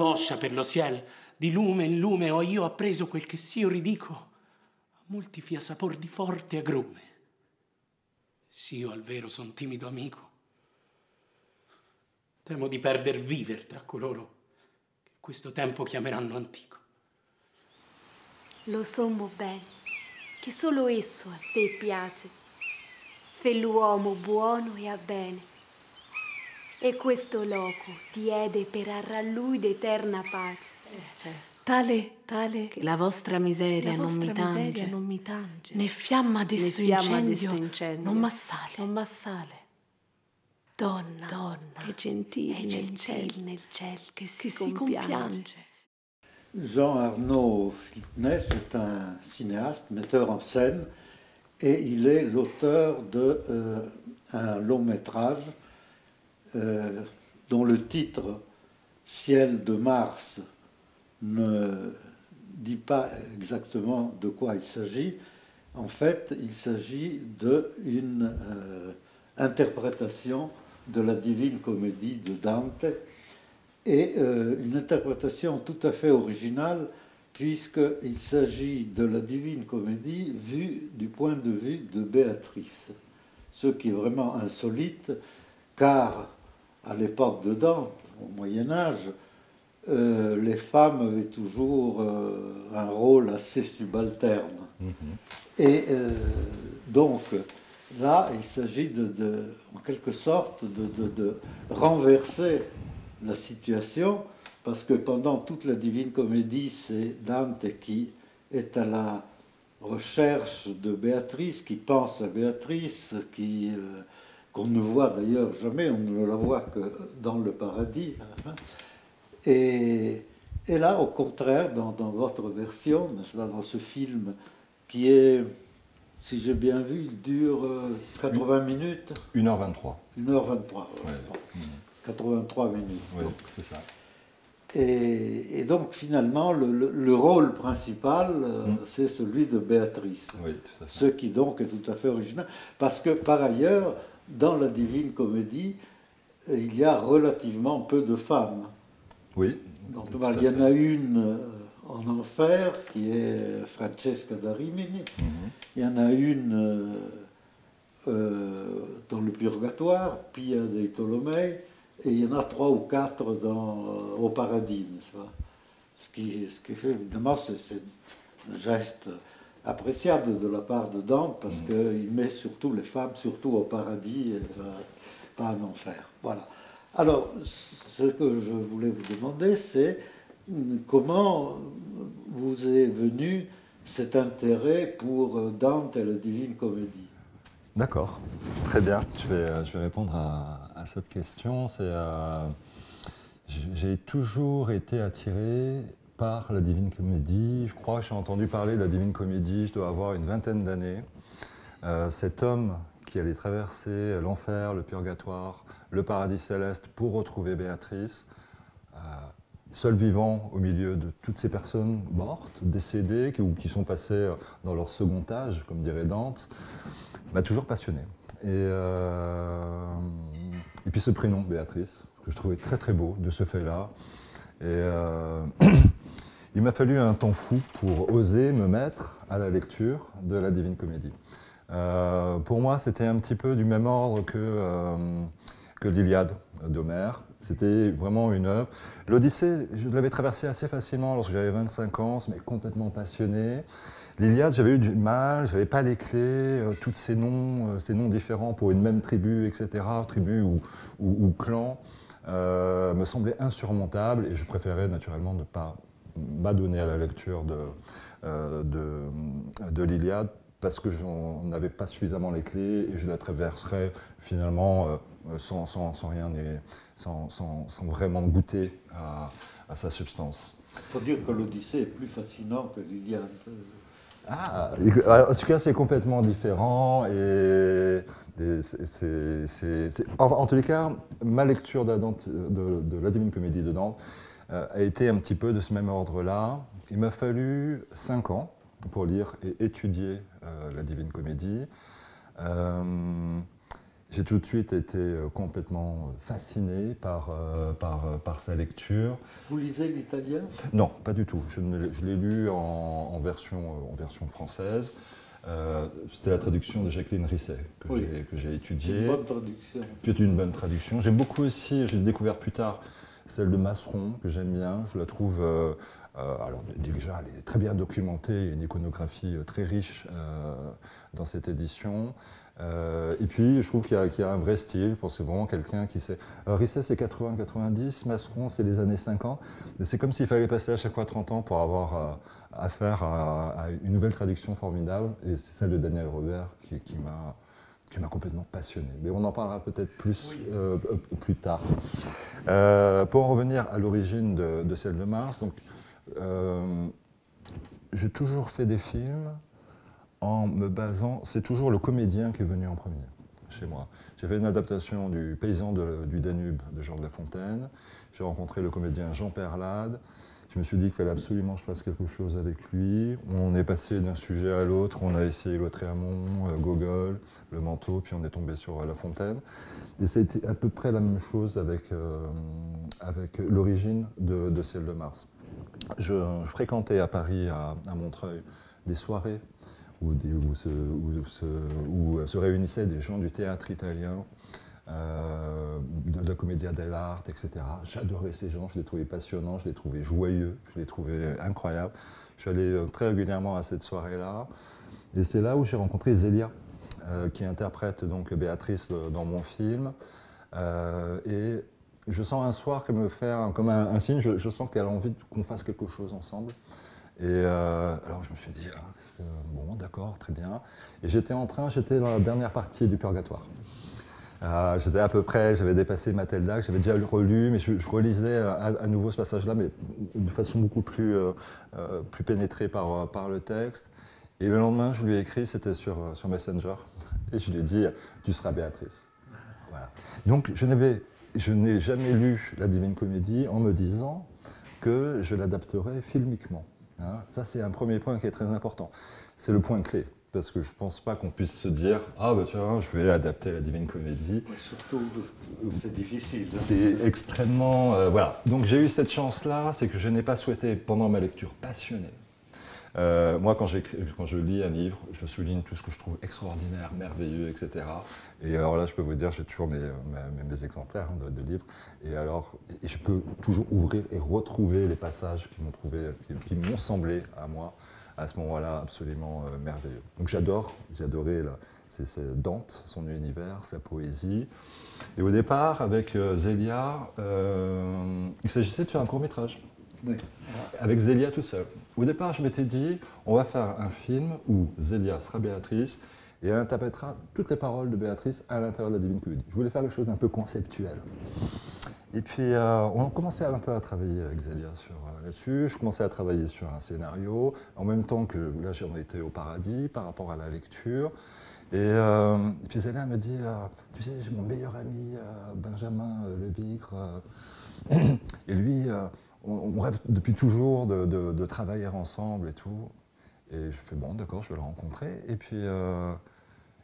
poscia per lo ciel, di lume in lume ho io appreso quel che s'io ridico, a molti fia sapor di forte agrume. S'io al vero son timido amico, temo di perder viver tra coloro che questo tempo chiameranno antico. Lo sommo bene, che solo esso a sé piace, fe l'uomo buono e a bene, e questo loco diede per arra a lui d'eterna pace. Tale che la vostra miseria non mi tange, né fiamma di sto incendio non m'assale. Donna, è gentile nel ciel che si compiange. Jean Arnaud Filtness est un cinéaste, metteur en scène, et il est l'auteur d'un long métrage dont le titre Ciel de Mars ne dit pas exactement de quoi il s'agit. En fait, il s'agit d'une interprétation de la Divine Comédie de Dante, et une interprétation tout à fait originale, puisqu'il s'agit de la Divine Comédie vue du point de vue de Béatrice, ce qui est vraiment insolite, car à l'époque de Dante, au Moyen-Âge, les femmes avaient toujours un rôle assez subalterne. Et donc, là, il s'agit en quelque sorte de renverser la situation, parce que pendant toute la Divine Comédie, c'est Dante qui est à la recherche de Béatrice, qui pense à Béatrice, qu'on ne voit d'ailleurs jamais, on ne la voit que dans le paradis. Et là, au contraire, dans votre version, dans ce film, qui est, si j'ai bien vu, il dure 80 minutes. 1h23. 1h23. Ouais. 83 minutes. Oui, c'est ça. Et donc, finalement, le rôle principal, c'est celui de Béatrice. Oui, tout à fait. Ce qui donc est tout à fait original. Parce que, par ailleurs, dans la Divine Comédie, il y a relativement peu de femmes. Oui. Donc, il y en a une en enfer, qui est Francesca da Rimini. Il y en a une dans le purgatoire, Pia dei Tolomei. Et il y en a 3 ou 4 au paradis, n'est-ce pas? Ce qui fait, évidemment, c'est un geste appréciable de la part de Dante, parce qu'il met surtout les femmes, surtout au paradis, et pas en enfer. Voilà. Alors, ce que je voulais vous demander, c'est comment vous est venu cet intérêt pour Dante et la Divine Comédie? D'accord, très bien. Je vais répondre à cette question. J'ai toujours été attiré par la Divine Comédie. Je crois que j'ai entendu parler de la Divine Comédie, je dois avoir une vingtaine d'années. Cet homme qui allait traverser l'enfer, le purgatoire, le paradis céleste pour retrouver Béatrice, seul vivant au milieu de toutes ces personnes mortes, décédées, ou qui sont passées dans leur second âge, comme dirait Dante, m'a toujours passionné. Et puis ce prénom, Béatrice, que je trouvais très très beau de ce fait-là. Et il m'a fallu un temps fou pour oser me mettre à la lecture de la Divine Comédie. Pour moi, c'était un petit peu du même ordre que l'Iliade d'Homère. C'était vraiment une œuvre. L'Odyssée, je l'avais traversée assez facilement lorsque j'avais 25 ans, mais complètement passionné. L'Iliade, j'avais eu du mal, je n'avais pas les clés, tous ces noms différents pour une même tribu, etc., tribu ou clan, me semblaient insurmontables, et je préférais naturellement ne pas m'adonner à la lecture de l'Iliade, parce que je n'avais pas suffisamment les clés, et je la traverserais finalement sans rien, sans vraiment goûter à sa substance. Il faut dire que l'Odyssée est plus fascinant que l'Iliade. Ah, en tout cas, c'est complètement différent, et en tous les cas, ma lecture de la Divine Comédie de Dante a été un petit peu de ce même ordre-là. Il m'a fallu 5 ans pour lire et étudier la Divine Comédie. J'ai tout de suite été complètement fasciné par sa lecture. Vous lisez l'italien? Non, pas du tout. Je l'ai lu en version française. C'était la traduction de Jacqueline Risset que j'ai étudiée. Une bonne traduction. C'est une bonne traduction. J'aime beaucoup aussi, j'ai découvert plus tard, celle de Masseron, que j'aime bien. Je la trouve, alors déjà, elle est très bien documentée, il y a une iconographie très riche dans cette édition. Et puis, je trouve qu'il y a un vrai style. Je pense que c'est vraiment quelqu'un qui sait. Risset, c'est 80-90, Masseron, c'est les années 50. C'est comme s'il fallait passer à chaque fois 30 ans pour avoir affaire à une nouvelle traduction formidable. Et c'est celle de Daniel Robert qui m'a complètement passionné. Mais on en parlera peut-être plus tard. Pour en revenir à l'origine de Ciel de Mars, donc, j'ai toujours fait des films en me basant, c'est toujours le comédien qui est venu en premier chez moi. J'ai fait une adaptation du Paysan du Danube de Georges Lafontaine. J'ai rencontré le comédien Jean Perlade. Je me suis dit qu'il fallait absolument que je fasse quelque chose avec lui. On est passé d'un sujet à l'autre. On a essayé Lautréamont, Gogol, Le Manteau, puis on est tombé sur La Fontaine. Et ça a été à peu près la même chose avec l'origine de Ciel de Mars. Je fréquentais à Paris, à Montreuil, des soirées où se réunissaient des gens du théâtre italien, de la Commedia dell'arte, etc. J'adorais ces gens, je les trouvais passionnants, je les trouvais joyeux, je les trouvais incroyables. Je suis allé très régulièrement à cette soirée-là. Et c'est là où j'ai rencontré Zélia, qui interprète donc Béatrice dans mon film. Et je sens un soir qu'elle me fait comme un signe, je sens qu'elle a envie qu'on fasse quelque chose ensemble. Et alors je me suis dit, bon, d'accord, très bien. Et j'étais dans la dernière partie du Purgatoire. J'étais à peu près, j'avais dépassé Mathilda, que j'avais déjà relu, mais je relisais à nouveau ce passage-là, mais de façon beaucoup plus pénétrée par le texte. Et le lendemain, je lui ai écrit, c'était sur Messenger, et je lui ai dit, tu seras Béatrice. Voilà. Donc je n'ai jamais lu la Divine Comédie en me disant que je l'adapterais filmiquement. Ça, c'est un premier point qui est très important. C'est le point clé, parce que je ne pense pas qu'on puisse se dire « Ah, bah tiens, je vais adapter la Divine Comédie. » Surtout, c'est difficile. C'est extrêmement... voilà. Donc j'ai eu cette chance-là, c'est que je n'ai pas souhaité, pendant ma lecture passionnée, moi, quand je lis un livre, je souligne tout ce que je trouve extraordinaire, merveilleux, etc. Et alors là, je peux vous dire, j'ai toujours mes exemplaires de livres. Et alors, je peux toujours ouvrir et retrouver les passages qui m'ont semblé à moi, à ce moment-là, absolument merveilleux. Donc j'ai adoré c'est Dante, son univers, sa poésie. Et au départ, avec Zélia, il s'agissait de faire un court-métrage. Oui. Avec Zélia tout seul. Au départ, je m'étais dit, on va faire un film où Zélia sera Béatrice et elle interprétera toutes les paroles de Béatrice à l'intérieur de la Divine Comédie. Je voulais faire quelque chose d'un peu conceptuel. Et puis, on commençait un peu à travailler avec Zélia là-dessus. Je commençais à travailler sur un scénario, en même temps que là, j'en étais au paradis par rapport à la lecture. Et puis Zélia me dit, tu sais, j'ai mon meilleur ami, Benjamin Lebigre, et lui... on rêve depuis toujours de travailler ensemble et tout. Et je fais bon, d'accord, je vais le rencontrer. Et puis,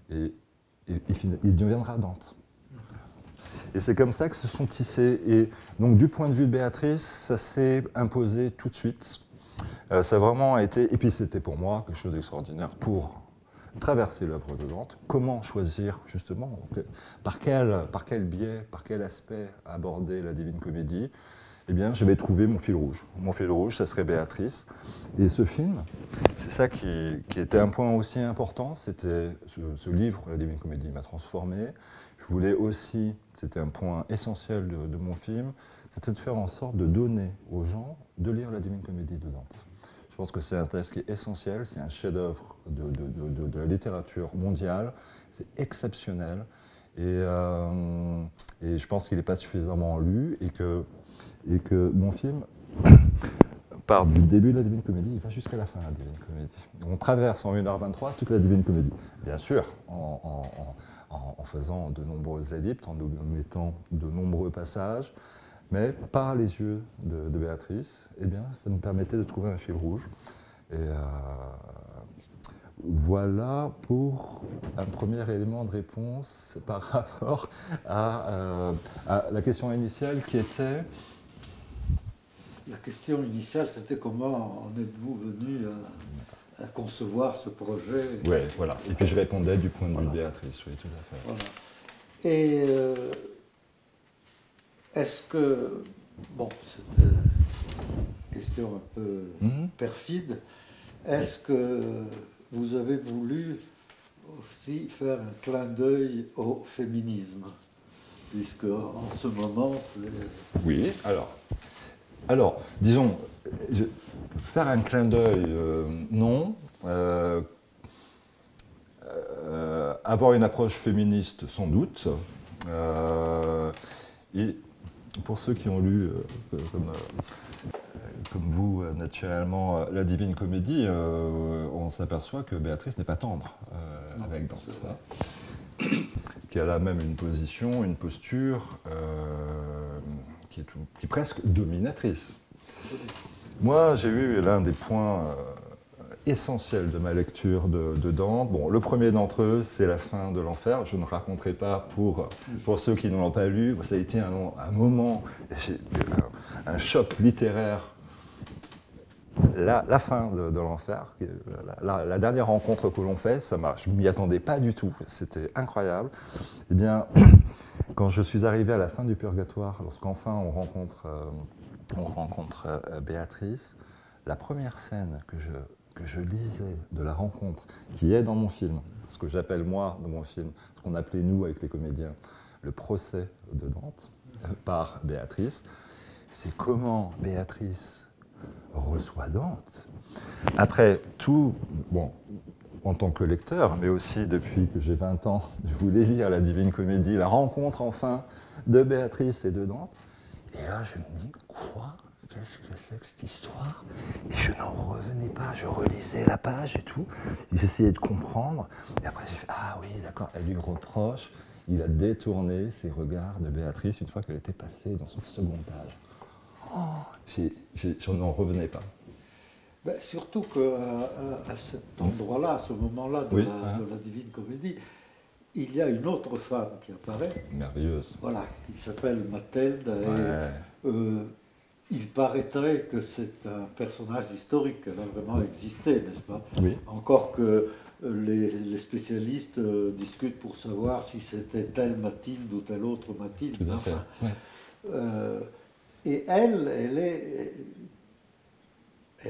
il deviendra Dante. Et c'est comme ça que se sont tissés. Et donc, du point de vue de Béatrice, ça s'est imposé tout de suite. Ça a vraiment été. Et puis, c'était pour moi quelque chose d'extraordinaire pour traverser l'œuvre de Dante. Comment choisir, justement, par quel biais, par quel aspect aborder la Divine Comédie. Eh bien, j'avais trouvé mon fil rouge. Mon fil rouge, ça serait Béatrice. Et ce film, c'est ça qui était un point aussi important, c'était ce livre, La Divine Comédie, m'a transformé. Je voulais aussi, c'était un point essentiel de mon film, c'était de faire en sorte de donner aux gens de lire La Divine Comédie de Dante. Je pense que c'est un texte qui est essentiel, c'est un chef-d'œuvre de la littérature mondiale, c'est exceptionnel. Et je pense qu'il n'est pas suffisamment lu et que mon film part du début de la Divine Comédie, il va jusqu'à la fin de la Divine Comédie. On traverse en 1h23 toute la Divine Comédie. Bien sûr, en faisant de nombreuses ellipses, en mettant de nombreux passages, mais par les yeux de Béatrice, eh bien, ça me permettait de trouver un fil rouge. Et voilà pour un premier élément de réponse par rapport à la question initiale qui était... La question initiale, c'était comment en êtes-vous venu à concevoir ce projet? Oui, voilà. Et puis je répondais du point de vue de Béatrice, oui, tout à fait. Voilà. Et est-ce que... Bon, c'est une question un peu perfide. Est-ce que vous avez voulu aussi faire un clin d'œil au féminisme? Puisque en ce moment, c'est... Oui, alors, disons, faire un clin d'œil, non. Avoir une approche féministe, sans doute. Et pour ceux qui ont lu, comme vous, naturellement, la Divine Comédie, on s'aperçoit que Béatrice n'est pas tendre avec Dante. Qu'elle a même une position, une posture qui est presque dominatrice. Moi, j'ai eu l'un des points essentiels de ma lecture de Dante. Bon, le premier d'entre eux, c'est la fin de l'enfer. Je ne raconterai pas pour ceux qui ne l'ont pas lu. Ça a été un moment, un choc littéraire. La fin de l'enfer, la dernière rencontre que l'on fait, je ne m'y attendais pas du tout, c'était incroyable. Eh bien, quand je suis arrivé à la fin du purgatoire, lorsqu'enfin on rencontre Béatrice, la première scène que je lisais de la rencontre, qui est dans mon film, ce que j'appelle moi dans mon film, ce qu'on appelait nous avec les comédiens, le procès de Dante par Béatrice, c'est comment Béatrice reçoit Dante. Après tout, bon, en tant que lecteur, mais aussi depuis que j'ai 20 ans, je voulais lire la Divine Comédie, la rencontre enfin de Béatrice et de Dante. Et là, je me dis, quoi? Qu'est-ce que c'est que cette histoire? Et je n'en revenais pas, je relisais la page et tout, j'essayais de comprendre, et après j'ai fait, ah oui, d'accord, elle lui reproche, il a détourné ses regards de Béatrice une fois qu'elle était passée dans son second page. Je n'en revenais pas. Ben, surtout qu'à cet endroit-là, à ce moment-là de la Divine Comédie, il y a une autre femme qui apparaît. Merveilleuse. Voilà, qui s'appelle Mathilde. Et, il paraîtrait que c'est un personnage historique, elle a vraiment existé, n'est-ce pas? Oui. Encore que les spécialistes discutent pour savoir si c'était telle Mathilde ou telle autre Mathilde. Tout à fait. Et elle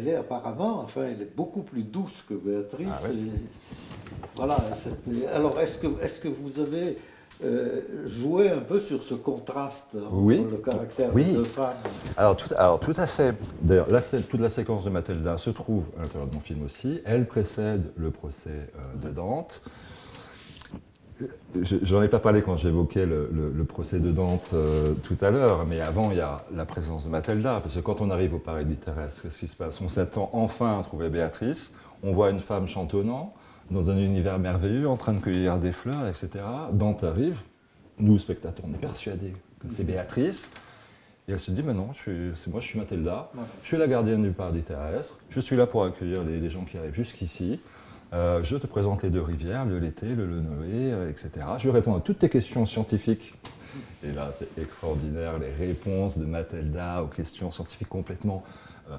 est apparemment, enfin, elle est beaucoup plus douce que Béatrice. Ah, oui. Voilà. Alors, est-ce que vous avez joué un peu sur ce contraste entre le caractère des deux femmes? Alors tout à fait. D'ailleurs, toute la séquence de Mathilda se trouve à l'intérieur de mon film aussi. Elle précède le procès de Dante. J'en ai pas parlé quand j'évoquais le procès de Dante tout à l'heure, mais avant il y a la présence de Mathilda, parce que quand on arrive au paradis terrestre, qu'est-ce qui se passe? On s'attend enfin à trouver Béatrice, on voit une femme chantonnant, dans un univers merveilleux, en train de cueillir des fleurs, etc. Dante arrive, nous spectateurs, on est persuadés que c'est Béatrice, et elle se dit, mais non, moi je suis Mathilda, je suis la gardienne du paradis terrestre, je suis là pour accueillir les gens qui arrivent jusqu'ici. Je te présente les deux rivières, le Lété, le Noé, etc. Je réponds à toutes tes questions scientifiques. Et là, c'est extraordinaire, les réponses de Mathilda aux questions scientifiques complètement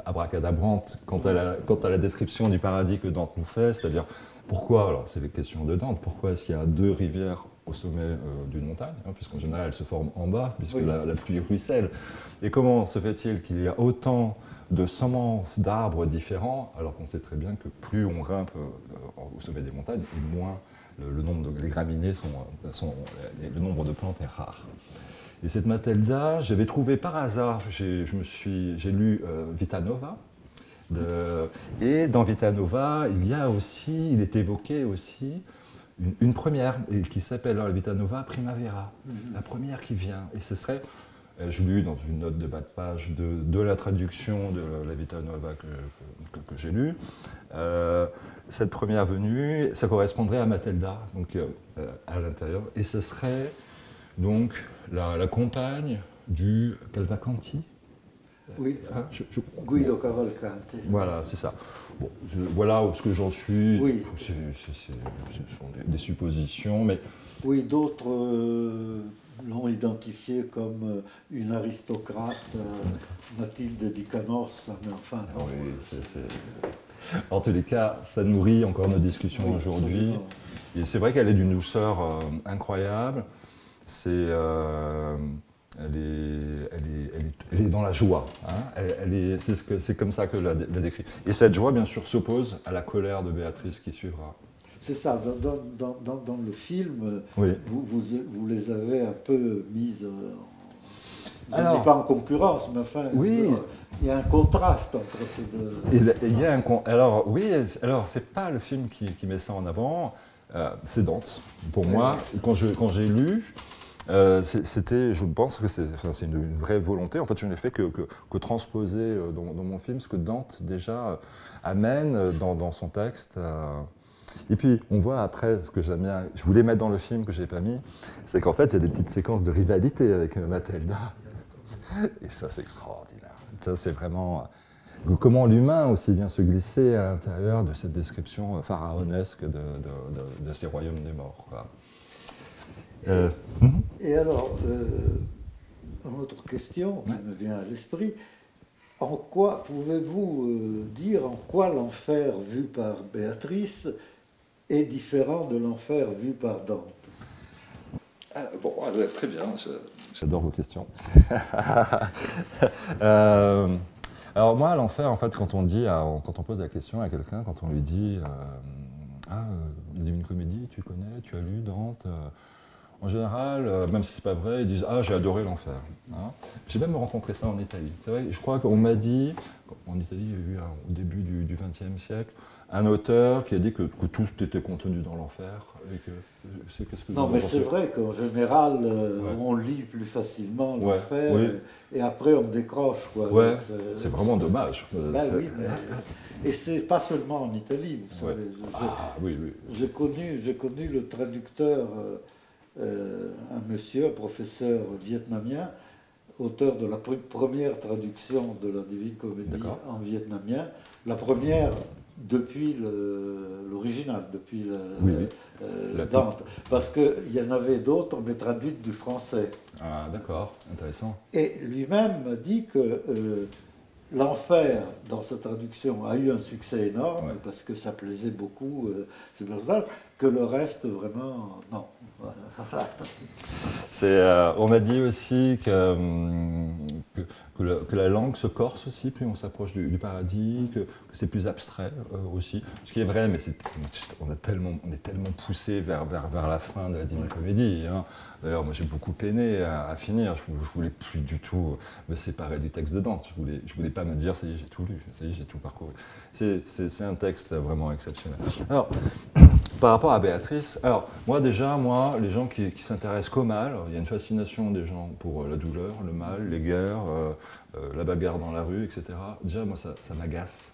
abracadabrantes quant à la description du paradis que Dante nous fait, c'est-à-dire pourquoi, alors c'est les questions de Dante, pourquoi est-ce qu'il y a deux rivières au sommet d'une montagne, puisqu'en général elles se forment en bas, puisque la pluie ruisselle. Et comment se fait-il qu'il y a autant de semences d'arbres différents, alors qu'on sait très bien que plus on grimpe au sommet des montagnes, et moins le nombre de graminées le nombre de plantes est rare. Et cette Mathilda, j'avais trouvé par hasard, j'ai lu Vita Nova, et dans Vita Nova, il est évoqué aussi une première, qui s'appelle dans la Vita Nova Primavera, la première qui vient, et ce serait... Je l'ai lu dans une note de bas de page de la traduction de la Vita Nova que j'ai lue. Cette première venue, ça correspondrait à Mathilda, donc à l'intérieur, et ce serait donc la compagne du Cavalcanti. Oui, Guido Cavalcanti. Voilà, c'est ça. Bon, voilà où ce que j'en suis. Oui. Ce sont des suppositions, mais... Oui, d'autres l'ont identifié comme une aristocrate, Mathilde di Canossa, mais enfin... Non. Oui, en tous les cas, ça nourrit encore nos discussions aujourd'hui. Et c'est vrai qu'elle est d'une douceur incroyable. Elle est dans la joie. Hein. C'est comme ça que la décrit. Et cette joie, bien sûr, s'oppose à la colère de Béatrice qui suivra. C'est ça, dans le film, oui. vous les avez un peu mises, alors, pas en concurrence, mais enfin, oui. Il y a un contraste entre ces deux. Il y a alors oui, alors c'est pas le film qui met ça en avant, c'est Dante. Pour moi, quand j'ai lu, c'était, je pense que c'est une vraie volonté. En fait, je n'ai fait que transposer dans mon film ce que Dante déjà amène dans son texte. Et puis, on voit après, ce que j'aime bien, je voulais mettre dans le film que je n'ai pas mis, c'est qu'en fait, il y a des petites séquences de rivalité avec Mathilda. Et ça, c'est extraordinaire. Ça, c'est vraiment... Comment l'humain aussi vient se glisser à l'intérieur de cette description pharaonesque de ces royaumes des morts. Quoi. Et alors, une autre question qui me vient à l'esprit. En quoi pouvez-vous dire en quoi l'enfer vu par Béatrice est différent de l'enfer vu par Dante? Bon, très bien, j'adore vos questions. Alors moi, l'enfer, en fait, quand on pose la question à quelqu'un, quand on lui dit la Divine Comédie, tu connais, tu as lu Dante, en général, même si c'est pas vrai, ils disent « Ah, j'ai adoré l'enfer hein. ». J'ai même rencontré ça en Italie. C'est vrai, je crois qu'on m'a dit, en Italie, il y a eu au début du XXe siècle, un auteur qui a dit que tout était contenu dans l'enfer. Non, mais c'est vrai qu'en général, on lit plus facilement l'enfer et après on décroche. Quoi. Ouais, c'est vraiment dommage. Ben oui, et c'est pas seulement en Italie, vous savez. J'ai connu le traducteur, un monsieur, un professeur vietnamien, auteur de la première traduction de la Divine Comédie en vietnamien, la première depuis l'original, depuis Dante, parce qu'il y en avait d'autres, mais traduites du français. Ah, d'accord, intéressant. Et lui-même dit que l'enfer, dans sa traduction, a eu un succès énorme, parce que ça plaisait beaucoup ces personnages, que le reste, vraiment, non. On m'a dit aussi que la langue se corse aussi, plus on s'approche du paradis, que c'est plus abstrait aussi. Ce qui est vrai, mais on est tellement poussé vers la fin de la Divine Comédie. Hein. D'ailleurs, moi j'ai beaucoup peiné à finir. Je voulais plus du tout me séparer du texte de Dante. Je voulais pas me dire, ça y est, j'ai tout lu, ça y est, j'ai tout parcouru. C'est un texte vraiment exceptionnel. Alors, par rapport à Béatrice, les gens qui s'intéressent qu'au mal, il y a une fascination des gens pour la douleur, le mal, les guerres, la bagarre dans la rue, etc. Déjà, moi, ça m'agace.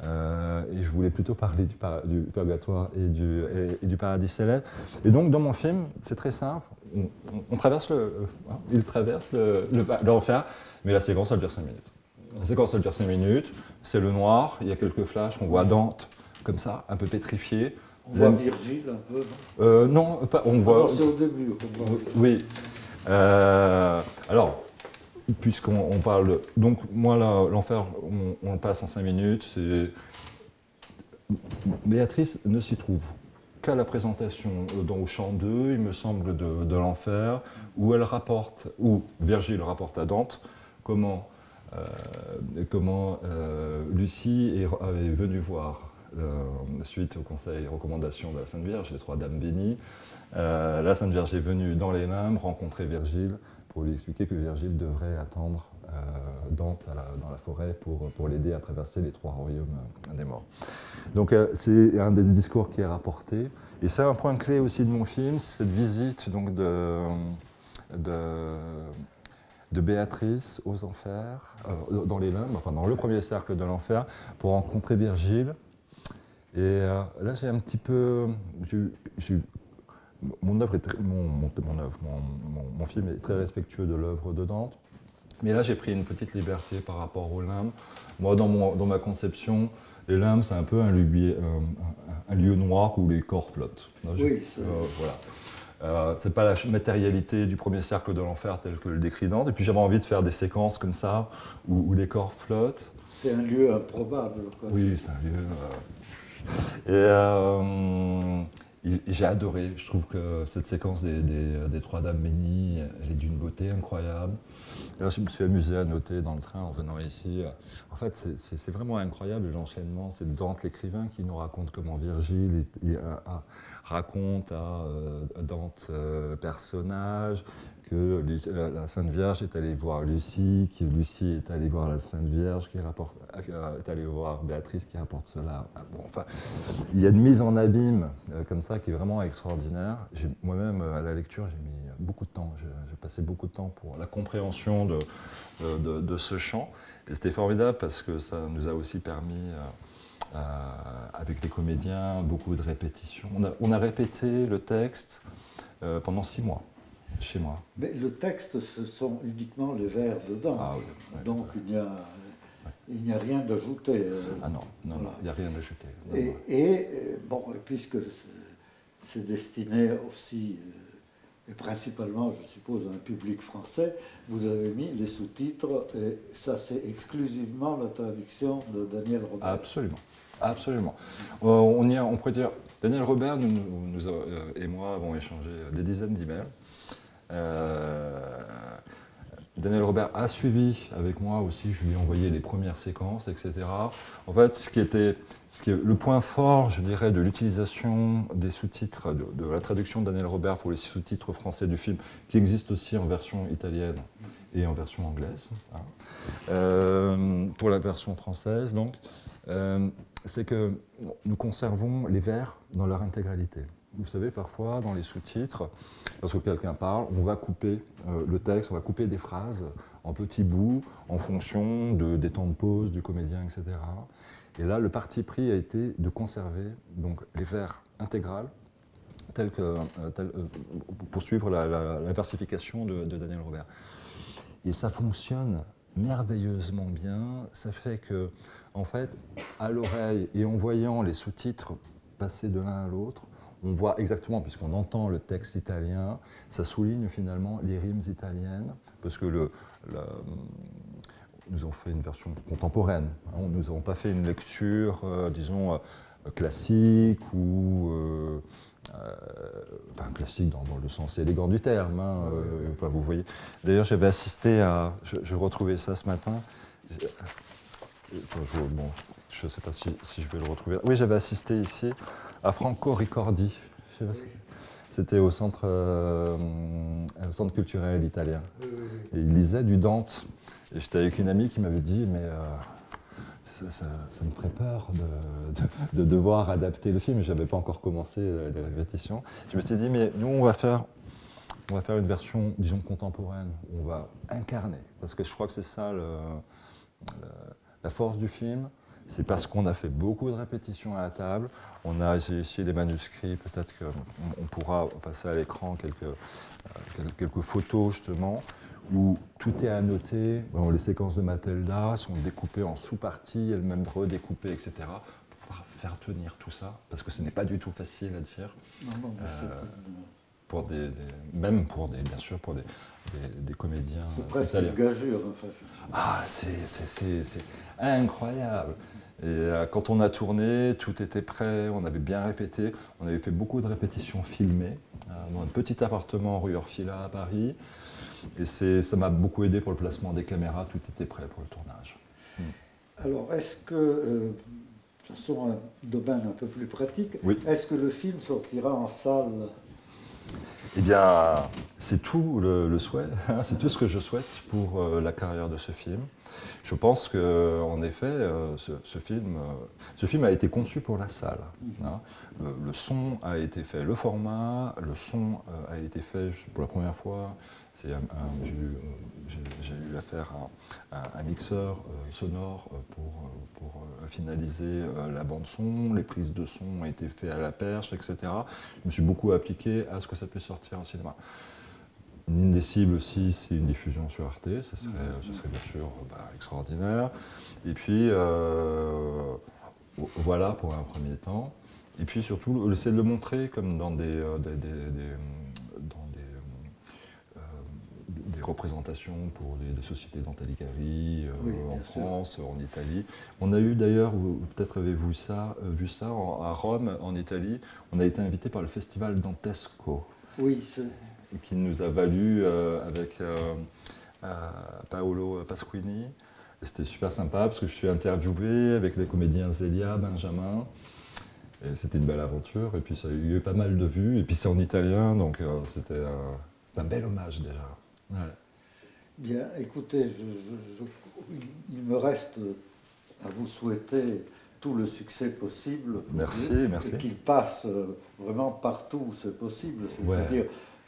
Et je voulais plutôt parler du purgatoire et du paradis céleste. Et donc, dans mon film, c'est très simple. Il traverse l'enfer, mais la séquence, elle dure 5 minutes. La séquence, elle dure 5 minutes, c'est le noir, il y a quelques flashs, on voit Dante, comme ça, un peu pétrifié. On voit Virgile un peu, non? Non, pas, on voit... c'est au début. Oui. Alors, puisqu'on parle... Donc, moi, l'enfer, on le passe en 5 minutes. Béatrice ne s'y trouve qu'à la présentation au chant 2, il me semble, de l'enfer, où Virgile rapporte à Dante comment Lucie est venue voir, suite au conseil et recommandations de la Sainte Vierge, les 3 dames bénies. La Sainte Vierge est venue dans les limbes rencontrer Virgile pour lui expliquer que Virgile devrait attendre Dante dans la forêt pour l'aider à traverser les 3 royaumes des morts. Donc c'est un des discours qui est rapporté. Et c'est un point clé aussi de mon film, c'est cette visite donc, de Béatrice aux enfers, dans les limbes, enfin dans le premier cercle de l'enfer, pour rencontrer Virgile. Et là, j'ai un petit peu... Mon film est très respectueux de l'œuvre de Dante. Mais là, j'ai pris une petite liberté par rapport aux limbes. Moi, dans ma conception, les limbes, c'est un peu un lieu noir où les corps flottent. Oui, voilà. C'est pas la matérialité du premier cercle de l'enfer tel que le décrit Dante. Et puis j'avais envie de faire des séquences comme ça où les corps flottent. C'est un lieu improbable, quoi. Oui, c'est un lieu. Et j'ai adoré. Je trouve que cette séquence des trois dames bénies, elle est d'une beauté incroyable. Alors, je me suis amusé à noter dans le train en venant ici. En fait, c'est vraiment incroyable l'enchaînement. C'est Dante l'écrivain qui nous raconte comment Virgile raconte à Dante personnage, que la Sainte Vierge est allée voir Lucie, que Lucie est allée voir la Sainte Vierge, qui est allée voir Béatrice qui rapporte cela. Bon, enfin, il y a une mise en abîme comme ça qui est vraiment extraordinaire. Moi-même, à la lecture, j'ai mis beaucoup de temps. J'ai passé beaucoup de temps pour la compréhension de ce chant. Et c'était formidable parce que ça nous a aussi permis, avec les comédiens, beaucoup de répétitions. On a répété le texte pendant 6 mois. Chez moi. Mais le texte, ce sont uniquement les vers dedans. Ah, oui, donc il n'y a rien d'ajouté. Ah non, il n'y a rien d'ajouté. Bon, puisque c'est destiné aussi, et principalement, je suppose, à un public français, vous avez mis les sous-titres, et ça c'est exclusivement la traduction de Daniel Robert. Absolument. Absolument. On pourrait dire, Daniel Robert et moi avons échangé des dizaines d'emails. Daniel Robert a suivi avec moi aussi, je lui ai envoyé les premières séquences, etc. En fait, ce qui est le point fort, je dirais, de l'utilisation des sous-titres, de la traduction de Daniel Robert pour les sous-titres français du film, qui existe aussi en version italienne et en version anglaise, pour la version française, donc, c'est que nous conservons les vers dans leur intégralité. Vous savez, parfois, dans les sous-titres, lorsque quelqu'un parle, on va couper le texte, on va couper des phrases en petits bouts, en fonction des temps de pause du comédien, etc. Et là, le parti pris a été de conserver donc, les vers intégrales, pour suivre la versification de Daniel Robert. Et ça fonctionne merveilleusement bien. Ça fait que, en fait, à l'oreille et en voyant les sous-titres passer de l'un à l'autre, on voit exactement, puisqu'on entend le texte italien, ça souligne finalement les rimes italiennes, parce que nous avons fait une version contemporaine. Nous n'avons pas fait une lecture, disons, classique ou... enfin, classique dans le sens élégant du terme. Enfin, vous voyez. D'ailleurs, j'avais assisté à... Je retrouvais ça ce matin. Je ne sais pas si je vais le retrouver. Oui, j'avais assisté ici à Franco Ricordi. C'était au centre culturel italien. Et il lisait du Dante. Et j'étais avec une amie qui m'avait dit, mais ça me ferait peur de devoir adapter le film. Je n'avais pas encore commencé les répétitions. Je me suis dit, mais nous, on va faire une version, disons, contemporaine. On va incarner. Parce que je crois que c'est ça la force du film. C'est parce qu'on a fait beaucoup de répétitions à la table. J'ai ici les manuscrits, peut-être qu'on pourra passer à l'écran quelques photos justement, où tout est annoté. Bon, les séquences de Mathilda sont découpées en sous-parties, elles-mêmes redécoupées, etc. Pour pouvoir faire tenir tout ça, parce que ce n'est pas du tout facile à dire. Bien sûr, pour des comédiens. C'est presque une gageure, en fait. Ah, c'est incroyable. Et quand on a tourné, tout était prêt, on avait bien répété, on avait fait beaucoup de répétitions filmées dans un petit appartement rue Orfila à Paris. Et ça m'a beaucoup aidé pour le placement des caméras, tout était prêt pour le tournage. Alors, est-ce que, de façon un domaine un peu plus pratique, oui. Est-ce que le film sortira en salle ? Eh bien, c'est tout le souhait, c'est tout ce que je souhaite pour la carrière de ce film. Je pense qu'en effet, ce film a été conçu pour la salle. Le son a été fait, le format, le son a été fait pour la première fois. J'ai eu affaire à un mixeur sonore pour finaliser la bande-son. Les prises de son ont été faites à la perche, etc. Je me suis beaucoup appliqué à ce que ça puisse sortir au cinéma. Une des cibles aussi, c'est une diffusion sur Arte, ce serait bien sûr extraordinaire. Et puis, voilà pour un premier temps. Et puis surtout, essayer de le montrer comme dans des représentations pour des sociétés d'Antaligari en France, en Italie. On a eu d'ailleurs, peut-être avez-vous vu ça à Rome, en Italie, on a été invité par le festival Dantesco. Oui, qui nous a valu avec Paolo Pasquini. C'était super sympa parce que je suis interviewé avec les comédiens Zélia, Benjamin. C'était une belle aventure et puis ça a eu pas mal de vues. Et puis c'est en italien, donc c'était un bel hommage déjà. Ouais. Bien, écoutez, il me reste à vous souhaiter tout le succès possible. Merci, merci. Et qu'il passe vraiment partout où c'est possible. C'est-à-dire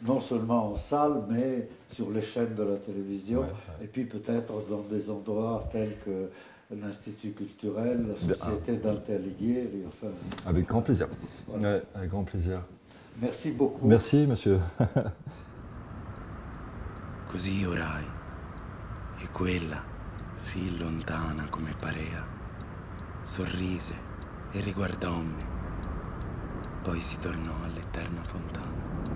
non seulement en salle, mais sur les chaînes de la télévision. Et puis peut-être dans des endroits tels que l'Institut culturel, la Société Dante Alighieri. Enfin, avec grand plaisir. Voilà. Ouais, avec grand plaisir. Merci beaucoup. Merci, monsieur. Così orai, e quella, sì lontana come parea, sorrise e riguardò me, poi si tornò all'eterna fontana.